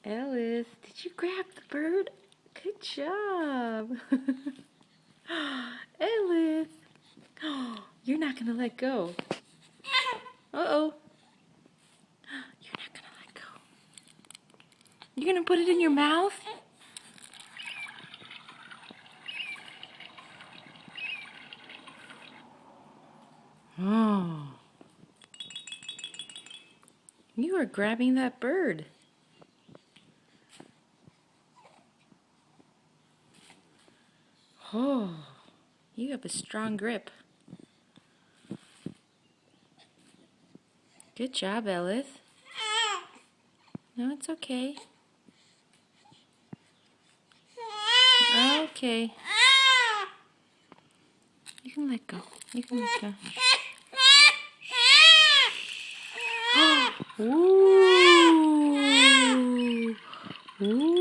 Ellis, did you grab the bird? Good job. Ellis. You're not going to let go. Uh-oh. You're not going to let go. You're going to put it in your mouth? Oh. You are grabbing that bird. Oh, you have a strong grip. Good job, Ellis. No, it's okay. Okay. You can let go. You can let go. Ooh. Ooh.